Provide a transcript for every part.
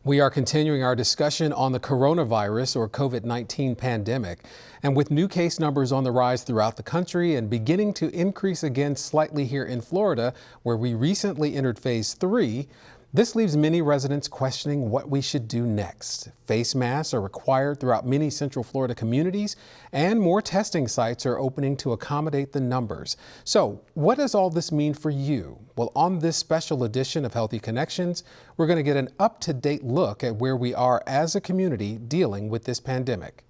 We are continuing our discussion on the coronavirus or COVID-19 pandemic. And with new case numbers on the rise throughout the country and beginning to increase again slightly here in Florida, where we recently entered phase 3, this leaves many residents questioning what we should do next. Face masks are required throughout many Central Florida communities, and more testing sites are opening to accommodate the numbers. So what does all this mean for you? Well, on this special edition of Healthy Connections, we're going to get an up-to-date look at where we are as a community dealing with this pandemic.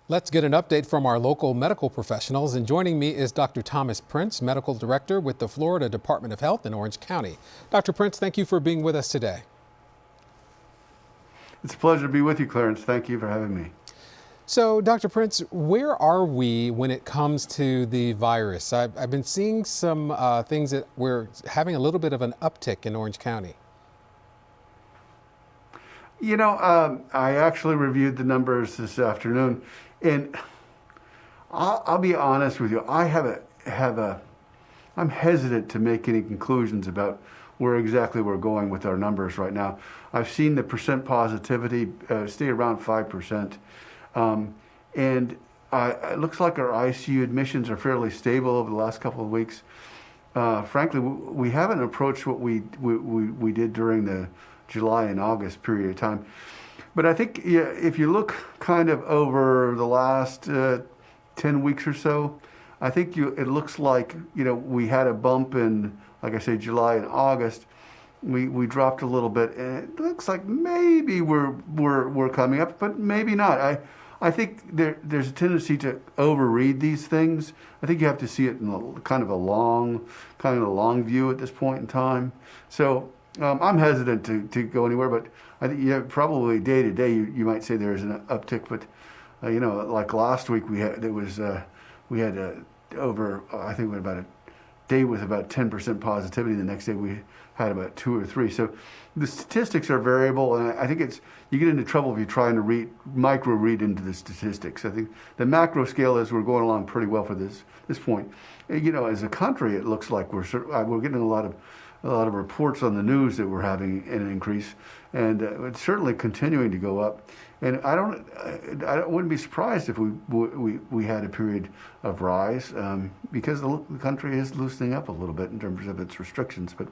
Let's get an update from our local medical professionals, and joining me is Dr. Thomas Prince, Medical Director with the Florida Department of Health in Orange County. Dr. Prince, thank you for being with us today. It's a pleasure to be with you, Clarence. Thank you for having me. So, Dr. Prince, where are we when it comes to the virus? I've been seeing some things that we're having a little bit of an uptick in Orange County. You know, I actually reviewed the numbers this afternoon, and I'll be honest with you. I'm hesitant to make any conclusions about where exactly we're going with our numbers right now. I've seen the percent positivity stay around 5%, and it looks like our ICU admissions are fairly stable over the last couple of weeks. Frankly, we haven't approached what we did during the July and August period of time. But I think if you look kind of over the last 10 weeks or so, I think it looks like, we had a bump in, like I say, July and August. We dropped a little bit, and it looks like maybe we're coming up, but maybe not. I think there's a tendency to overread these things. I think you have to see it in kind of a long view at this point in time. So I'm hesitant to go anywhere, but I think probably day to day you might say there's an uptick. But like last week we had over, I think we had about a day with about 10% positivity. The next day we had about 2 or 3. So the statistics are variable, and I think you get into trouble if you're trying to micro read into the statistics. I think the macro scale is we're going along pretty well for this point. As a country, it looks like we're getting a lot of reports on the news that we're having an increase, and it's certainly continuing to go up. And I wouldn't be surprised if we had a period of rise because the country is loosening up a little bit in terms of its restrictions. But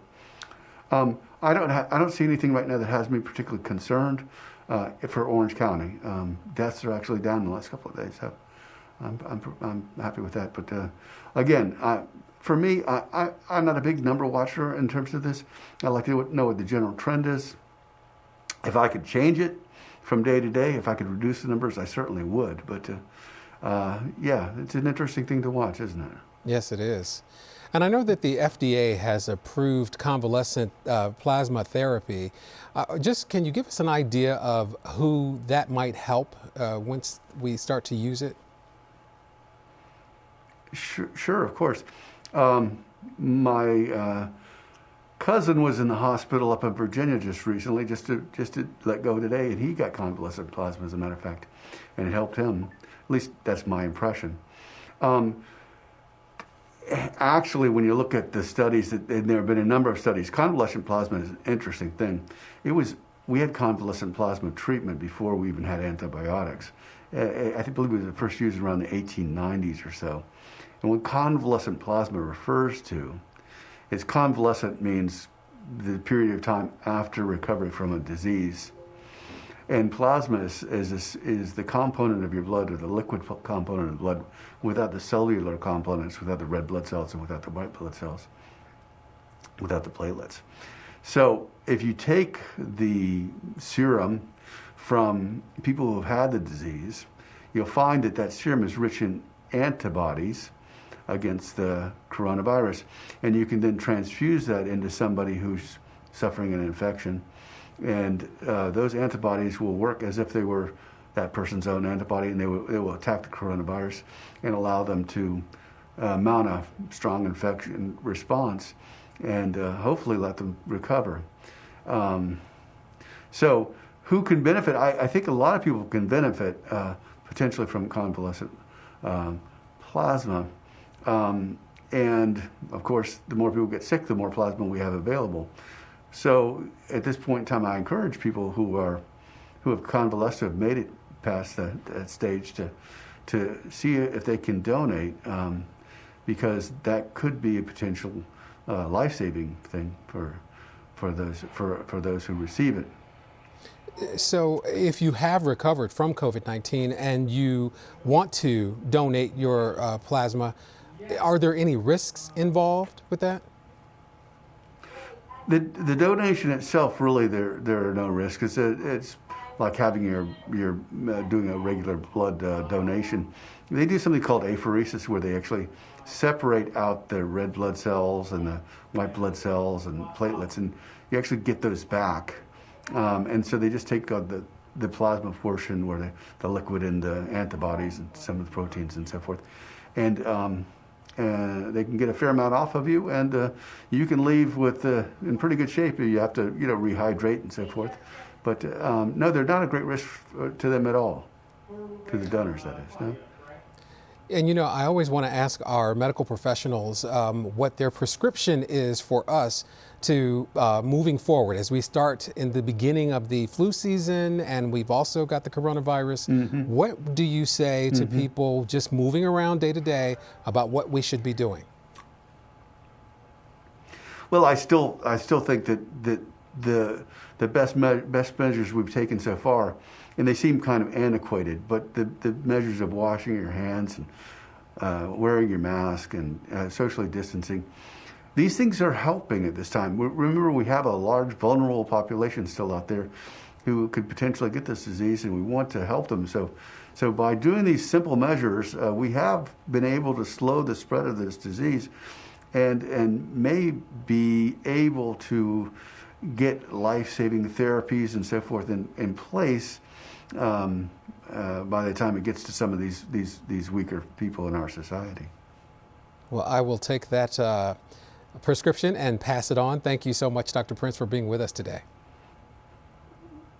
I don't see anything right now that has me particularly concerned for Orange County. Deaths are actually down in the last couple of days, so I'm happy with that. But again, for me, I'm not a big number watcher in terms of this. I like to know what the general trend is. If I could change it from day to day, if I could reduce the numbers, I certainly would. But it's an interesting thing to watch, isn't it? Yes, it is. And I know that the FDA has approved convalescent plasma therapy. Can you give us an idea of who that might help once we start to use it? Sure, of course. My cousin was in the hospital up in Virginia just recently, just to let go today, and he got convalescent plasma, as a matter of fact, and it helped him. At least that's my impression. Actually, when you look at the studies, and there have been a number of studies, convalescent plasma is an interesting thing. We had convalescent plasma treatment before we even had antibiotics. I believe it was first used around the 1890s or so. And what convalescent plasma refers to is convalescent means the period of time after recovery from a disease. And plasma is the component of your blood, or the liquid component of blood, without the cellular components, without the red blood cells and without the white blood cells, without the platelets. So if you take the serum from people who have had the disease, you'll find that serum is rich in antibodies against the coronavirus, and you can then transfuse that into somebody who's suffering an infection, and those antibodies will work as if they were that person's own antibody, and they will attack the coronavirus and allow them to mount a strong infection response and hopefully let them recover. So who can benefit? I think a lot of people can benefit potentially from convalescent plasma. And of course, the more people get sick, the more plasma we have available. So at this point in time, I encourage people who have convalesced, who have made it past that stage, to see if they can donate, because that could be a potential life-saving thing for those who receive it. So if you have recovered from COVID-19 and you want to donate your plasma, are there any risks involved with that? The donation itself, really, there are no risks. It's like having your doing a regular blood donation. They do something called apheresis, where they actually separate out the red blood cells and the white blood cells and platelets, and you actually get those back. And so they just take the plasma portion, where the liquid and the antibodies and some of the proteins and so forth, and they can get a fair amount off of you, and you can leave with in pretty good shape. You have to rehydrate and so forth, but no, they're not a great risk to them at all, to the donors, that is. No. And I always want to ask our medical professionals what their prescription is for us to moving forward as we start in the beginning of the flu season, and we've also got the coronavirus. Mm-hmm. What do you say to mm-hmm. people just moving around day to day about what we should be doing? Well, I still think that the best measures we've taken so far, and they seem kind of antiquated, but the measures of washing your hands and wearing your mask and socially distancing, these things are helping at this time. Remember, we have a large vulnerable population still out there who could potentially get this disease, and we want to help them. So by doing these simple measures, we have been able to slow the spread of this disease, and may be able to get life-saving therapies and so forth in place by the time it gets to some of these weaker people in our society. Well, I will take that prescription and pass it on. Thank you so much, Dr. Prince, for being with us today.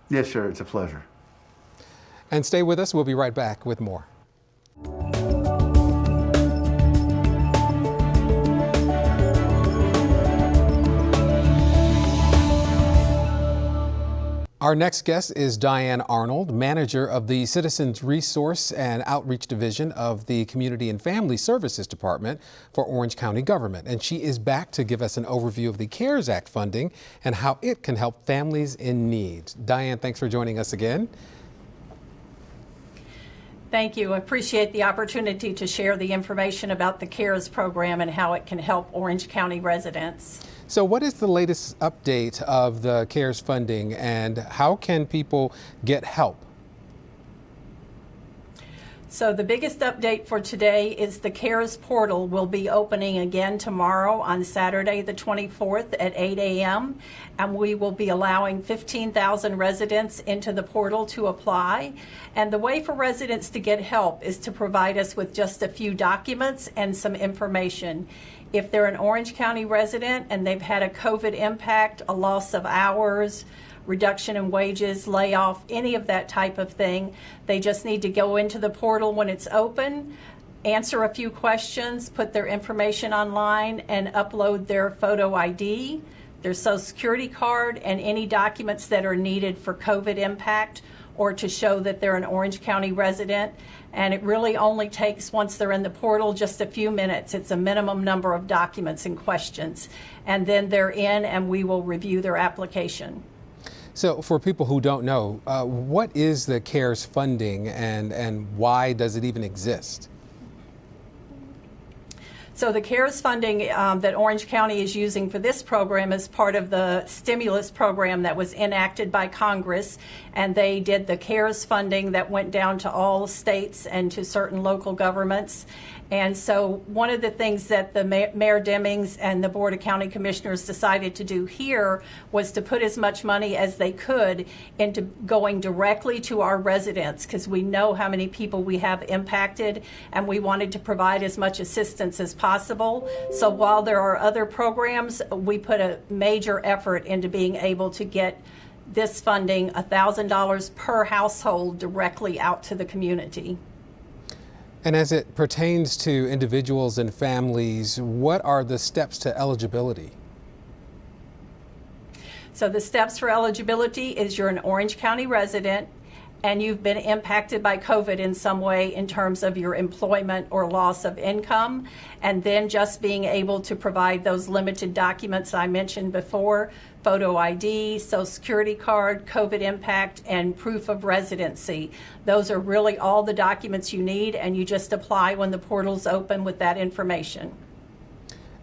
Yes, sir. It's a pleasure. And stay with us. We'll be right back with more. Our next guest is Dianna Arnold, manager of the Citizens Resource and Outreach Division of the Community and Family Services Department for Orange County Government. And she is back to give us an overview of the CARES Act funding and how it can help families in need. Dianna, thanks for joining us again. Thank you. I appreciate the opportunity to share the information about the CARES program and how it can help Orange County residents. So what is the latest update of the CARES funding, and how can people get help? So the biggest update for today is the CARES portal will be opening again tomorrow on Saturday the 24th at 8 a.m. and we will be allowing 15,000 residents into the portal to apply. And the way for residents to get help is to provide us with just a few documents and some information. If they're an Orange County resident and they've had a COVID impact, a loss of hours, reduction in wages, layoff, any of that type of thing, they just need to go into the portal when it's open, answer a few questions, put their information online, and upload their photo ID, their Social Security card, and any documents that are needed for COVID impact or to show that they're an Orange County resident. And it really only takes, once they're in the portal, just a few minutes. It's a minimum number of documents and questions. And then they're in and we will review their application. So for people who don't know, what is the CARES funding and why does it even exist? So the CARES funding that Orange County is using for this program is part of the stimulus program that was enacted by Congress, and they did the CARES funding that went down to all states and to certain local governments. And so one of the things that the Mayor Demings and the Board of County Commissioners decided to do here was to put as much money as they could into going directly to our residents, because we know how many people we have impacted, and we wanted to provide as much assistance as possible. So while there are other programs, we put a major effort into being able to get this funding, $1,000 per household, directly out to the community. And as it pertains to individuals and families, what are the steps to eligibility? So the steps for eligibility is you're an Orange County resident and you've been impacted by COVID in some way in terms of your employment or loss of income, and then just being able to provide those limited documents I mentioned before: photo ID, Social Security card, COVID impact, and proof of residency. Those are really all the documents you need, and you just apply when the portal's open with that information.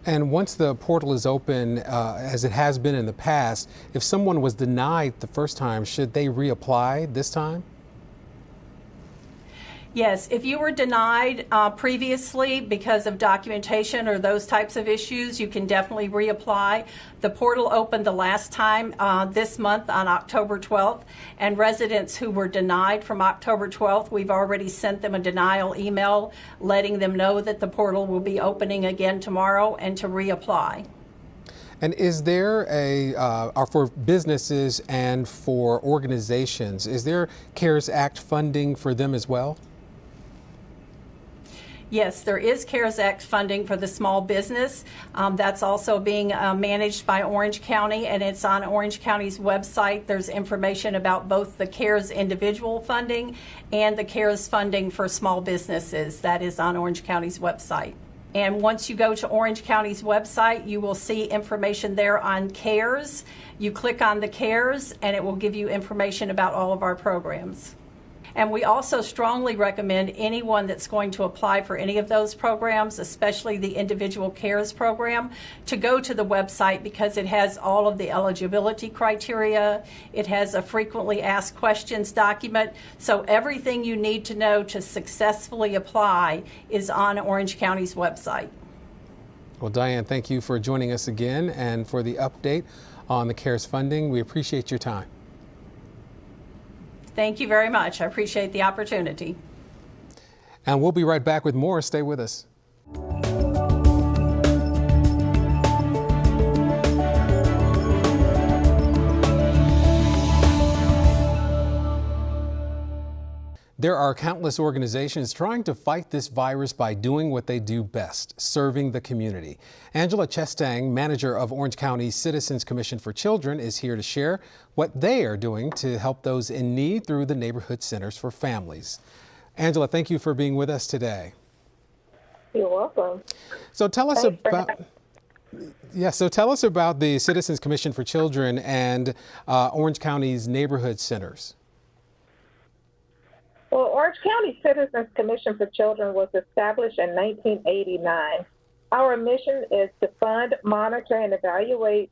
And once the portal is open, as it has been in the past, if someone was denied the first time, should they reapply this time? Yes, if you were denied previously because of documentation or those types of issues, you can definitely reapply. The portal opened the last time this month on October 12th, and residents who were denied from October 12th, we've already sent them a denial email letting them know that the portal will be opening again tomorrow and to reapply. And is there for businesses and for organizations, is there CARES Act funding for them as well? Yes, there is CARES Act funding for the small business. That's also being managed by Orange County, and it's on Orange County's website. There's information about both the CARES individual funding and the CARES funding for small businesses. That is on Orange County's website. And once you go to Orange County's website, you will see information there on CARES. You click on the CARES, and it will give you information about all of our programs. And we also strongly recommend anyone that's going to apply for any of those programs, especially the individual CARES program, to go to the website because it has all of the eligibility criteria. It has a frequently asked questions document. So everything you need to know to successfully apply is on Orange County's website. Well, Dianne, thank you for joining us again and for the update on the CARES funding. We appreciate your time. Thank you very much. I appreciate the opportunity. And we'll be right back with more. Stay with us. There are countless organizations trying to fight this virus by doing what they do best, serving the community. Angela Chestang, manager of Orange County's Citizens Commission for Children, is here to share what they are doing to help those in need through the neighborhood centers for families. Angela, thank you for being with us today. You're welcome. So tell us about the Citizens Commission for Children and Orange County's neighborhood centers. Well, Orange County Citizens Commission for Children was established in 1989. Our mission is to fund, monitor, and evaluate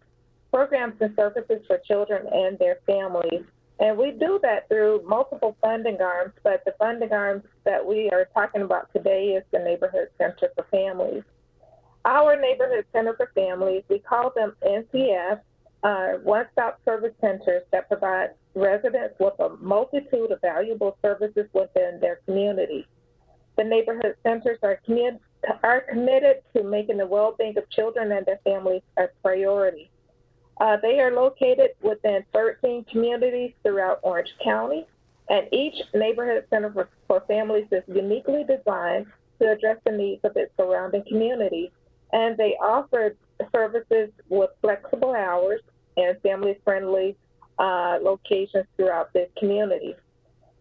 programs and services for children and their families. And we do that through multiple funding arms, but the funding arms that we are talking about today is the Neighborhood Center for Families. Our Neighborhood Center for Families, we call them NCF, one-stop service centers that provide residents with a multitude of valuable services within their community. The neighborhood centers are committed to making the well-being of children and their families a priority. They are located within 13 communities throughout Orange County, and each neighborhood center for families is uniquely designed to address the needs of its surrounding community. And they offer services with flexible hours and family-friendly locations throughout the community.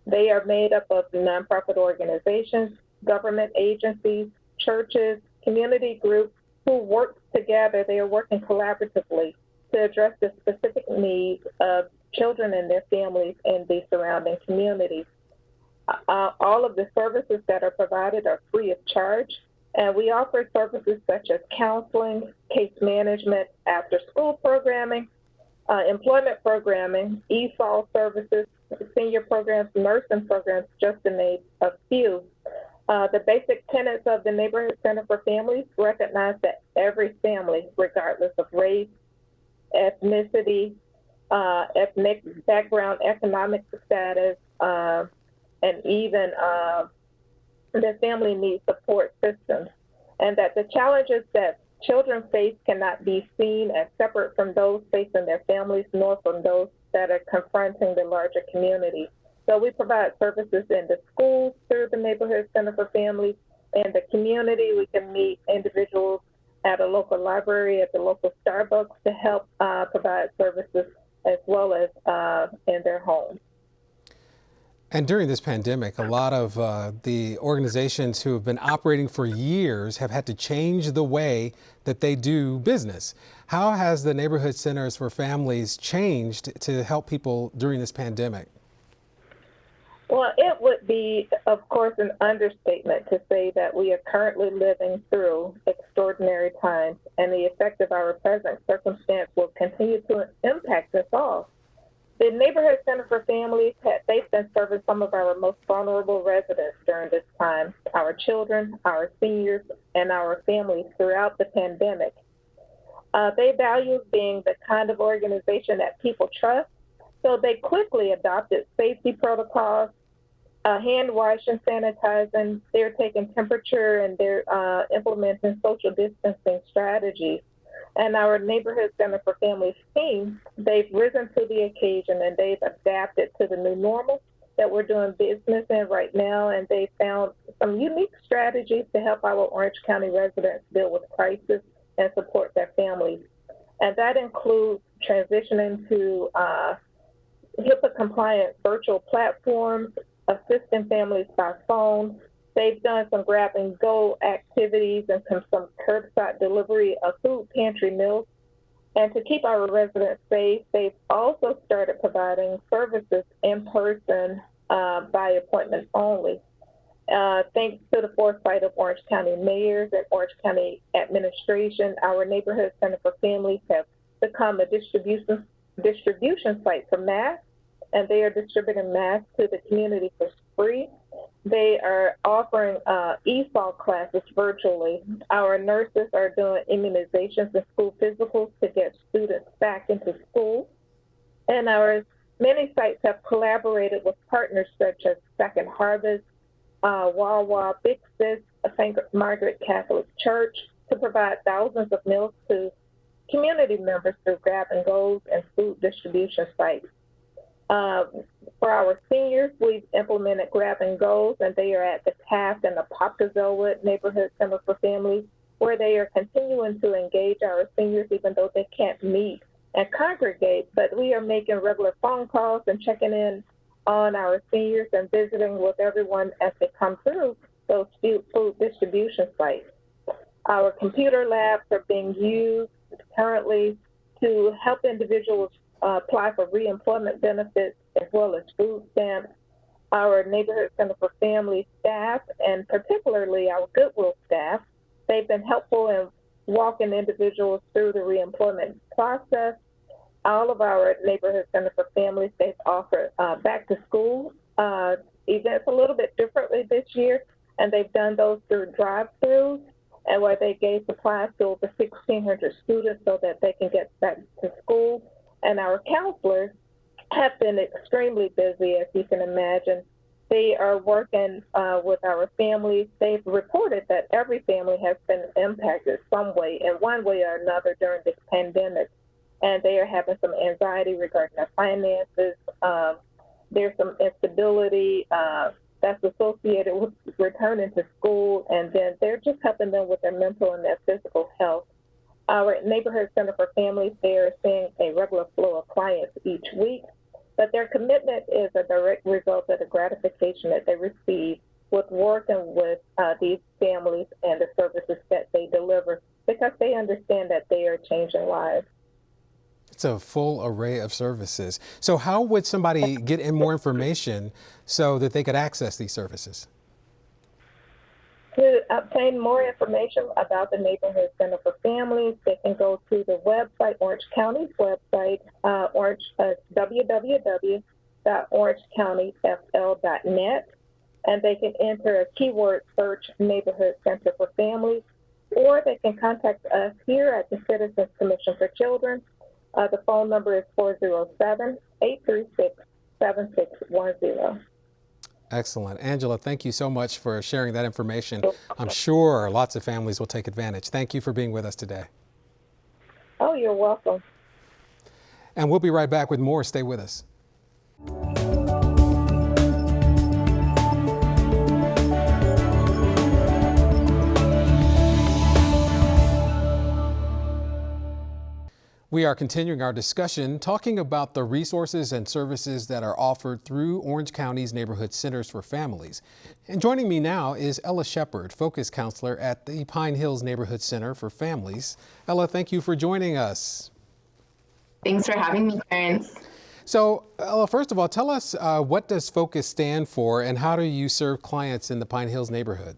They are made up of nonprofit organizations, government agencies, churches, community groups who work together. They are working collaboratively to address the specific needs of children and their families in the surrounding communities. All of the services that are provided are free of charge, and we offer services such as counseling, case management, after-school programming, employment programming, ESOL services, senior programs, nursing programs, just to name a few. The basic tenets of the Neighborhood Center for Families recognize that every family, regardless of race, ethnicity, ethnic background, economic status, and even their family needs support systems, and that the challenges that children face cannot be seen as separate from those facing their families, nor from those that are confronting the larger community. So we provide services in the schools through the Neighborhood Center for Families. In the community, we can meet individuals at a local library, at the local Starbucks to help provide services as well as in their homes. And during this pandemic, a lot of the organizations who have been operating for years have had to change the way that they do business. How has the Neighborhood Centers for Families changed to help people during this pandemic? Well, it would be, of course, an understatement to say that we are currently living through extraordinary times, and the effect of our present circumstance will continue to impact us all. The Neighborhood Center for Families, they've been serving some of our most vulnerable residents during this time, our children, our seniors, and our families throughout the pandemic. They value being the kind of organization that people trust, so they quickly adopted safety protocols, hand washing, sanitizing, they're taking temperature, and they're implementing social distancing strategies. And our Neighborhood Center for Families team, they've risen to the occasion and they've adapted to the new normal that we're doing business in right now. And they found some unique strategies to help our Orange County residents deal with crisis and support their families. And that includes transitioning to HIPAA-compliant virtual platforms, assisting families by phone. They've done some grab and go activities and some curbside delivery of food pantry meals. And to keep our residents safe, they've also started providing services in person by appointment only. Thanks to the foresight of Orange County mayors and Orange County administration, our Neighborhood Center for Families have become a distribution site for masks, and they are distributing masks to the community for free. They are offering ESOL classes virtually. Our nurses are doing immunizations and school physicals to get students back into school. And our many sites have collaborated with partners such as Second Harvest, Wawa, Big Sis, St. Margaret Catholic Church to provide thousands of meals to community members through grab and goes and food distribution sites. For our seniors, we've implemented grab and goes, and they are at the Taft and the Popkazelwood Neighborhood Center for Families, where they are continuing to engage our seniors even though they can't meet and congregate. But we are making regular phone calls and checking in on our seniors and visiting with everyone as they come through those food distribution sites. Our computer labs are being used currently to help individuals apply for reemployment benefits as well as food stamps. Our Neighborhood Center for Family staff, and particularly our Goodwill staff, they've been helpful in walking individuals through the reemployment process. All of our Neighborhood Center for Families, they've offered back to school events a little bit differently this year, and they've done those through drive-throughs, and where they gave supplies to over 1,600 students so that they can get back to school. And our counselors have been extremely busy, as you can imagine. They are working with our families. They've reported that every family has been impacted some way, in one way or another, during this pandemic. And they are having some anxiety regarding their finances. There's some instability that's associated with returning to school, and then they're just helping them with their mental and their physical health. Our Neighborhood Center for Families, they are seeing a regular flow of clients each week, but their commitment is a direct result of the gratification that they receive with working with these families and the services that they deliver, because they understand that they are changing lives. It's a full array of services. So how would somebody get in more information so that they could access these services? To obtain more information about the Neighborhood Center for Families, they can go to the website, Orange County's website, www.orangecountyfl.net, and they can enter a keyword search, Neighborhood Center for Families, or they can contact us here at the Citizens Commission for Children. The phone number is 407-836-7610. Excellent. Angela, thank you so much for sharing that information. I'm sure lots of families will take advantage. Thank you for being with us today. Oh, you're welcome. And we'll be right back with more. Stay with us. We are continuing our discussion talking about the resources and services that are offered through Orange County's Neighborhood Centers for Families. And joining me now is Ella Shepard, Focus Counselor at the Pine Hills Neighborhood Center for Families. Ella, thank you for joining us. Thanks for having me, Clarence. So, Ella, first of all, tell us what does Focus stand for and how do you serve clients in the Pine Hills neighborhood?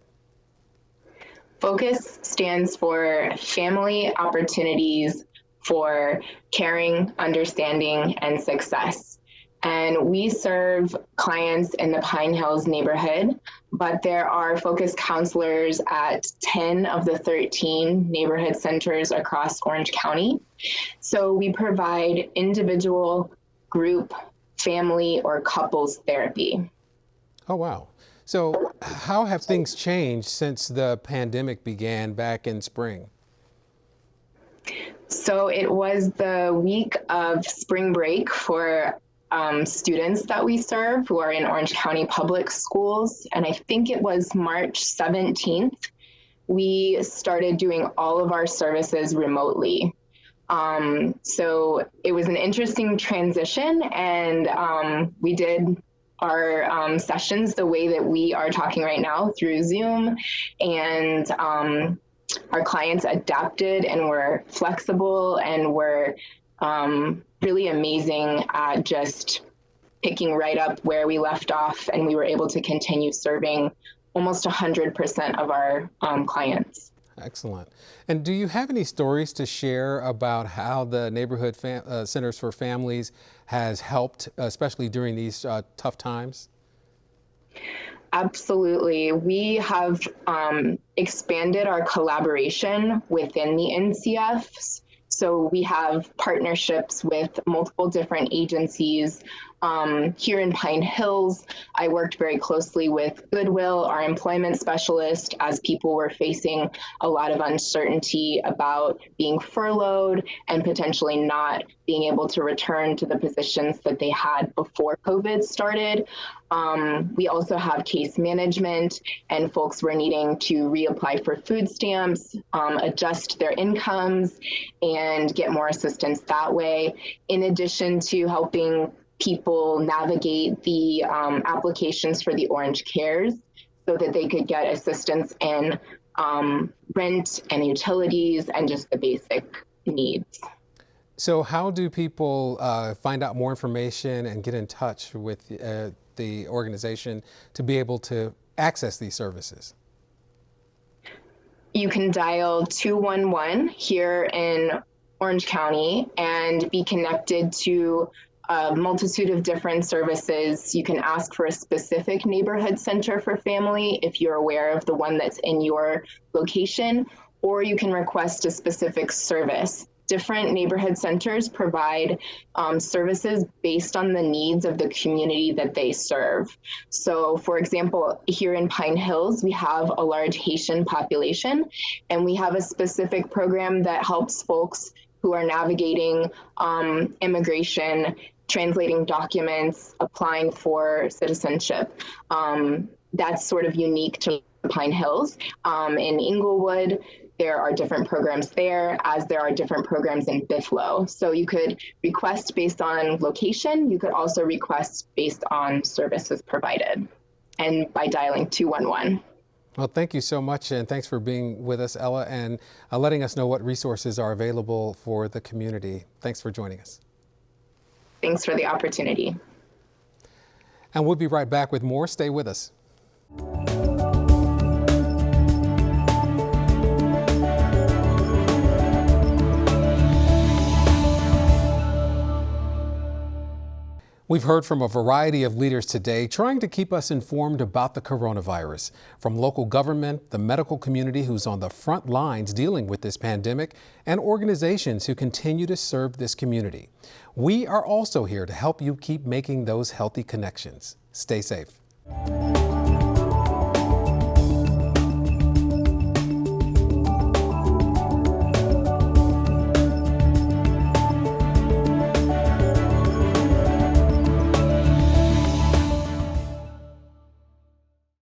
Focus stands for Family Opportunities for Caring, Understanding, and Success. And we serve clients in the Pine Hills neighborhood, but there are Focus counselors at 10 of the 13 neighborhood centers across Orange County. So we provide individual, group, family, or couples therapy. Oh, wow. So how have things changed since the pandemic began back in spring? So it was the week of spring break for students that we serve who are in Orange County Public Schools. And I think it was March 17th, we started doing all of our services remotely. So it was an interesting transition, and we did our sessions the way that we are talking right now through Zoom, and our clients adapted and were flexible and were really amazing at just picking right up where we left off, and we were able to continue serving almost 100% of our clients. Excellent. And do you have any stories to share about how the Neighborhood Centers for Families has helped, especially during these tough times? Absolutely. We have expanded our collaboration within the NCFs. So we have partnerships with multiple different agencies. Here in Pine Hills, I worked very closely with Goodwill, our employment specialist, as people were facing a lot of uncertainty about being furloughed and potentially not being able to return to the positions that they had before COVID started. We also have case management, and folks were needing to reapply for food stamps, adjust their incomes, and get more assistance that way, in addition to helping people navigate the applications for the Orange Cares so that they could get assistance in rent and utilities and just the basic needs. So how do people find out more information and get in touch with the organization to be able to access these services? You can dial 211 here in Orange County and be connected to a multitude of different services. You can ask for a specific neighborhood center for family if you're aware of the one that's in your location, or you can request a specific service. Different neighborhood centers provide services based on the needs of the community that they serve. So, for example, here in Pine Hills, we have a large Haitian population, and we have a specific program that helps folks who are navigating immigration, translating documents, applying for citizenship. That's sort of unique to Pine Hills. In Inglewood, there are different programs there, as there are different programs in Buffalo. So you could request based on location. You could also request based on services provided, and by dialing 211. Well, thank you so much, and thanks for being with us, Ella, and letting us know what resources are available for the community. Thanks for joining us. Thanks for the opportunity. And we'll be right back with more. Stay with us. We've heard from a variety of leaders today trying to keep us informed about the coronavirus, from local government, the medical community who's on the front lines dealing with this pandemic, and organizations who continue to serve this community. We are also here to help you keep making those healthy connections. Stay safe.